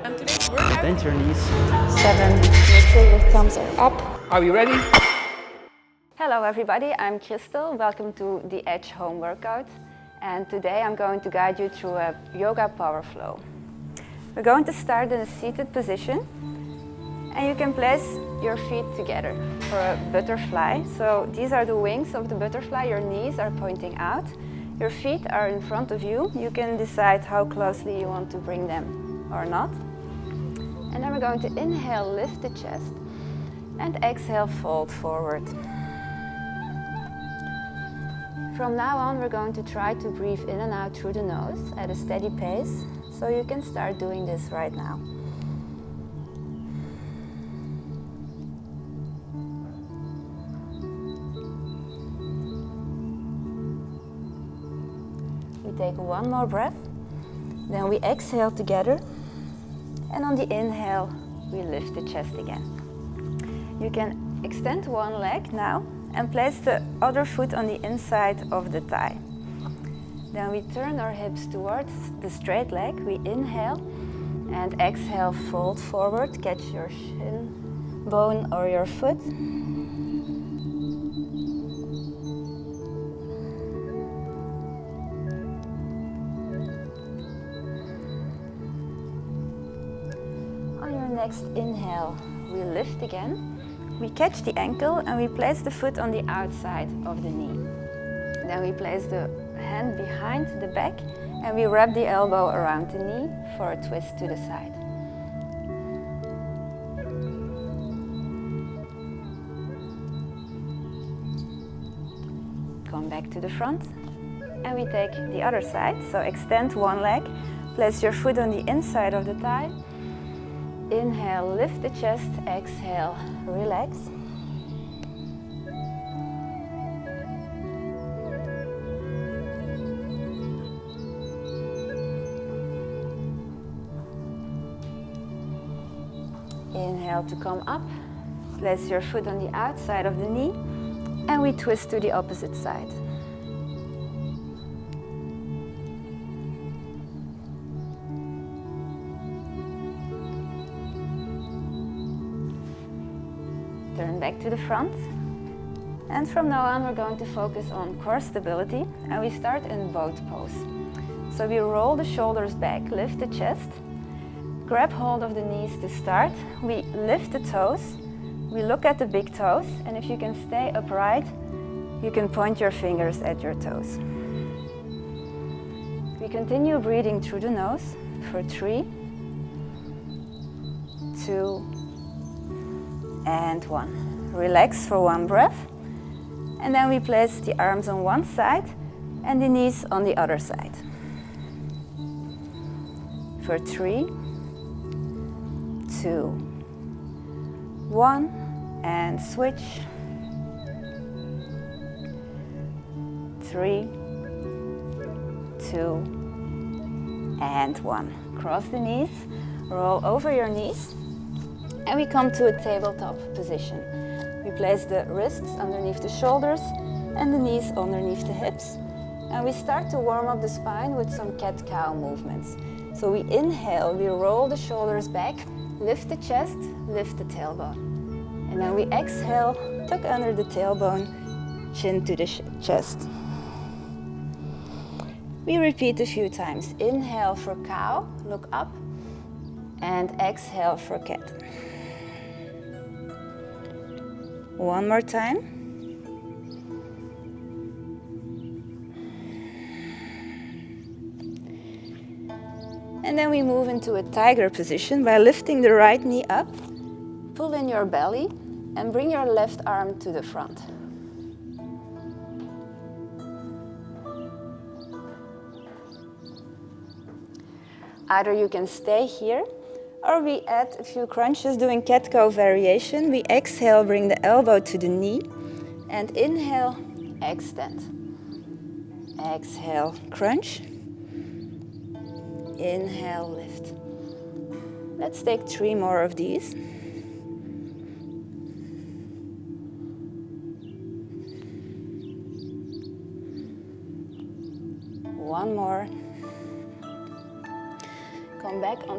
And today's workout. Bend your knees. 7. Make sure your thumbs are up. Are we ready? Hello everybody, I'm Kristel. Welcome to the Edge Home Workout. And today I'm going to guide you through a yoga power flow. We're going to start in a seated position. And you can place your feet together for a butterfly. So these are the wings of the butterfly. Your knees are pointing out. Your feet are in front of you. You can decide how closely you want to bring them or not. And then we're going to inhale, lift the chest, and exhale, fold forward. From now on, we're going to try to breathe in and out through the nose at a steady pace. So you can start doing this right now. We take one more breath, then we exhale together, and on the inhale, we lift the chest again. You can extend one leg now and place the other foot on the inside of the thigh. Then we turn our hips towards the straight leg. We inhale and exhale, fold forward, catch your shin bone or your foot. On your next inhale, we lift again. We catch the ankle and we place the foot on the outside of the knee. Then we place the hand behind the back and we wrap the elbow around the knee for a twist to the side. Come back to the front and we take the other side. So extend one leg, place your foot on the inside of the thigh. Inhale, lift the chest, exhale, relax. Inhale to come up, place your foot on the outside of the knee, and we twist to the opposite side. Turn back to the front. And from now on, we're going to focus on core stability, and we start in boat pose. So we roll the shoulders back, lift the chest, grab hold of the knees to start. We lift the toes, we look at the big toes, and if you can stay upright, you can point your fingers at your toes. We continue breathing through the nose for 3, 2, and 1. Relax for one breath. And then we place the arms on one side and the knees on the other side. For 3, 2, 1, and switch. 3, 2, and 1. Cross the knees, roll over your knees, and we come to a tabletop position. We place the wrists underneath the shoulders and the knees underneath the hips. And we start to warm up the spine with some cat-cow movements. So we inhale, we roll the shoulders back, lift the chest, lift the tailbone. And then we exhale, tuck under the tailbone, chin to the chest. We repeat a few times. Inhale for cow, look up, and exhale for cat. One more time. And then we move into a tiger position by lifting the right knee up, pull in your belly, and bring your left arm to the front. Either you can stay here, or we add a few crunches doing cat-cow variation. We exhale, bring the elbow to the knee, and inhale, extend. Exhale, crunch. Inhale, lift. Let's take 3 more of these. One more. Come back on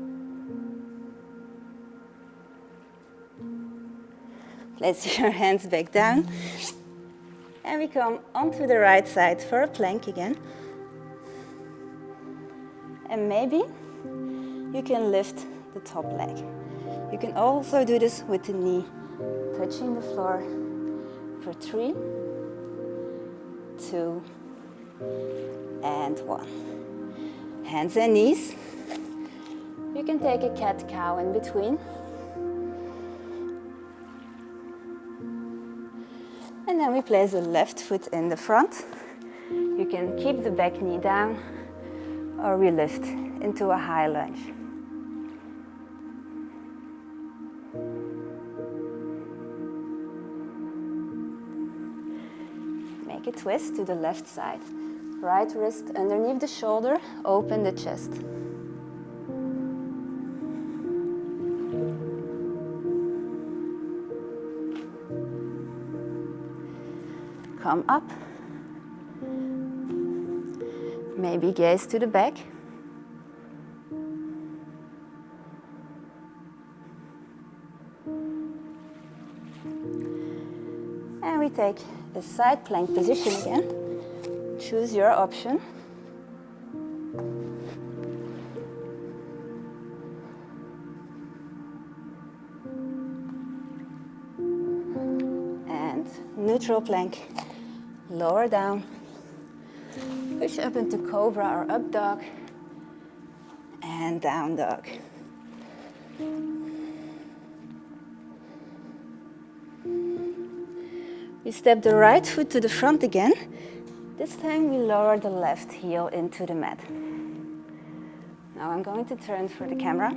Place your hands back down. And we come onto the right side for a plank again. And maybe you can lift the top leg. You can also do this with the knee touching the floor for 3, 2, and 1. Hands and knees. You can take a cat-cow in between. And then we place the left foot in the front. You can keep the back knee down or we lift into a high lunge. Make a twist to the left side. Right wrist underneath the shoulder, open the chest. Come up. Maybe gaze to the back. And we take a side plank position again. Choose your option. And neutral plank. Lower down. Push up into cobra or up dog. And down dog. We step the right foot to the front again. This time we lower the left heel into the mat. Now I'm going to turn for the camera.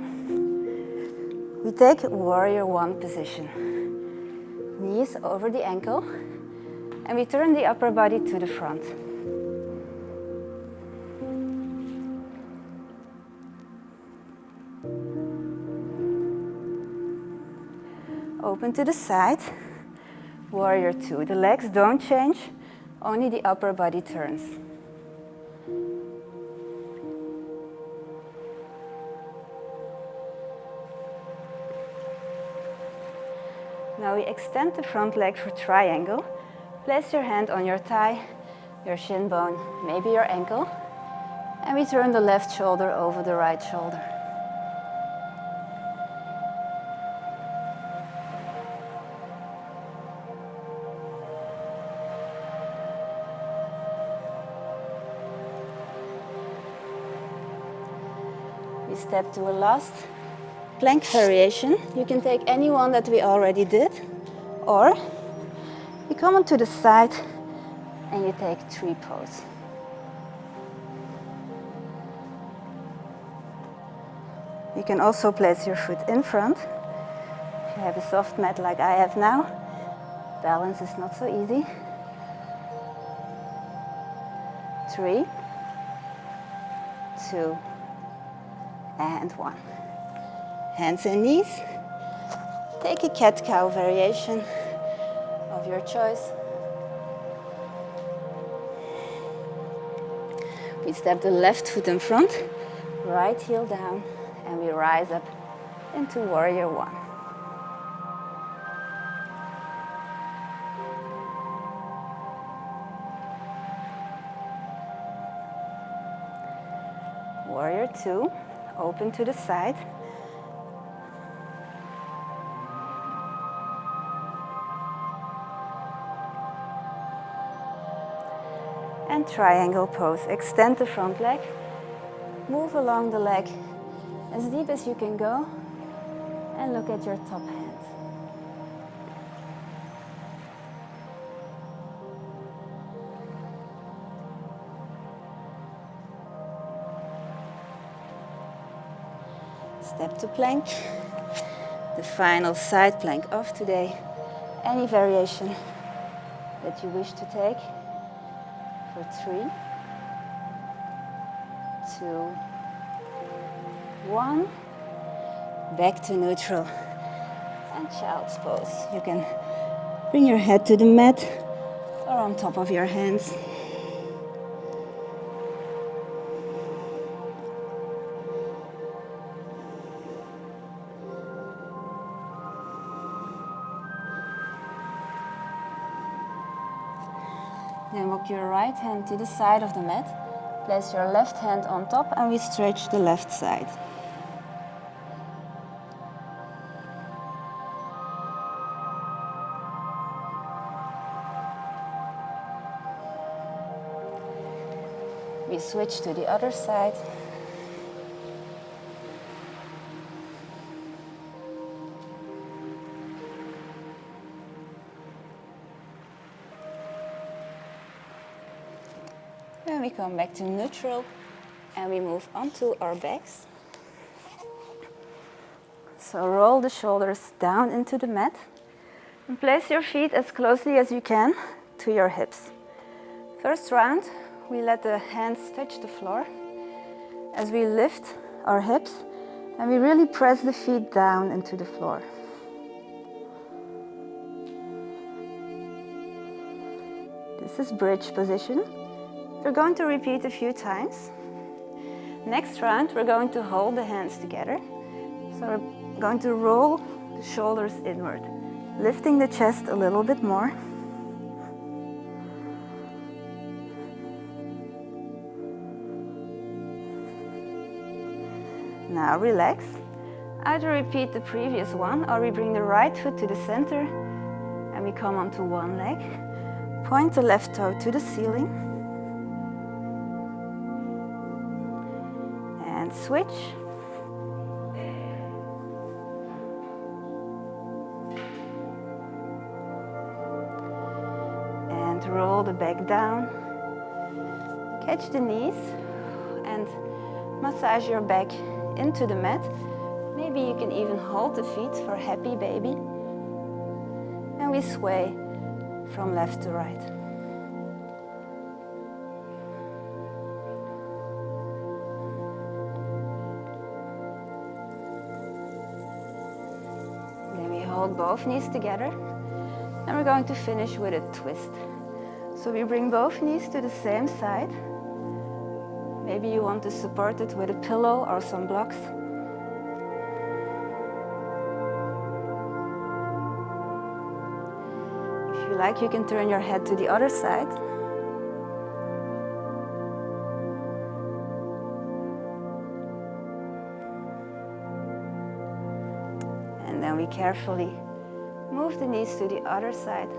We take warrior 1 position. Knees over the ankle. And we turn the upper body to the front. Open to the side. Warrior 2. The legs don't change, only the upper body turns. Now we extend the front leg for triangle. Place your hand on your thigh, your shin bone, maybe your ankle, and we turn the left shoulder over the right shoulder. We step to a last plank variation. You can take any one that we already did, or you come onto the side and you take tree pose. You can also place your foot in front. If you have a soft mat like I have now, balance is not so easy. 3, 2, and 1. Hands and knees. Take a cat-cow variation of your choice. We step the left foot in front, right heel down, and we rise up into warrior 1. Warrior 2, open to the side. And triangle pose. Extend the front leg. Move along the leg as deep as you can go and look at your top hand. Step to plank. The final side plank of today. Any variation that you wish to take. For 3, 2, 1. Back to neutral. And child's pose. You can bring your head to the mat or on top of your hands. Then walk your right hand to the side of the mat. Place your left hand on top and we stretch the left side. We switch to the other side. Then we come back to neutral and we move onto our backs. So roll the shoulders down into the mat and place your feet as closely as you can to your hips. First round, we let the hands touch the floor as we lift our hips and we really press the feet down into the floor. This is bridge position. We're going to repeat a few times. Next round, we're going to hold the hands together. So we're going to roll the shoulders inward, lifting the chest a little bit more. Now relax. Either repeat the previous one or we bring the right foot to the center and we come onto one leg. Point the left toe to the ceiling. And switch. And roll the back down. Catch the knees and massage your back into the mat. Maybe you can even hold the feet for happy baby. And we sway from left to right. Then we hold both knees together and we're going to finish with a twist. So we bring both knees to the same side. Maybe you want to support it with a pillow or some blocks. If you like, you can turn your head to the other side. And then we carefully move the knees to the other side.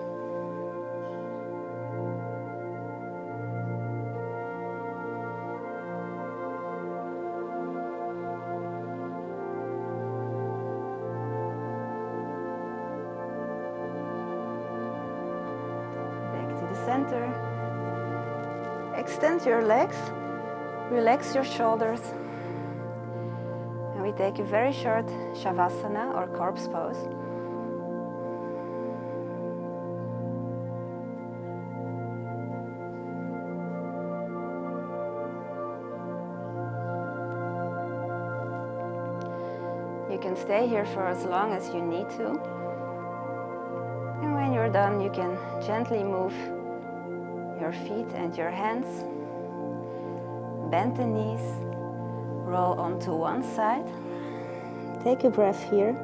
Center. Extend your legs, relax your shoulders, and we take a very short Shavasana or corpse pose. You can stay here for as long as you need to. And when you're done, you can gently move your feet and your hands. Bend the knees, roll onto one side. Take a breath here.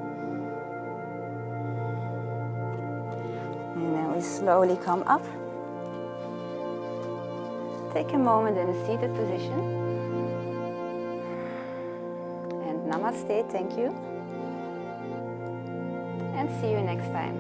And then we slowly come up. Take a moment in a seated position. And namaste, thank you. And see you next time.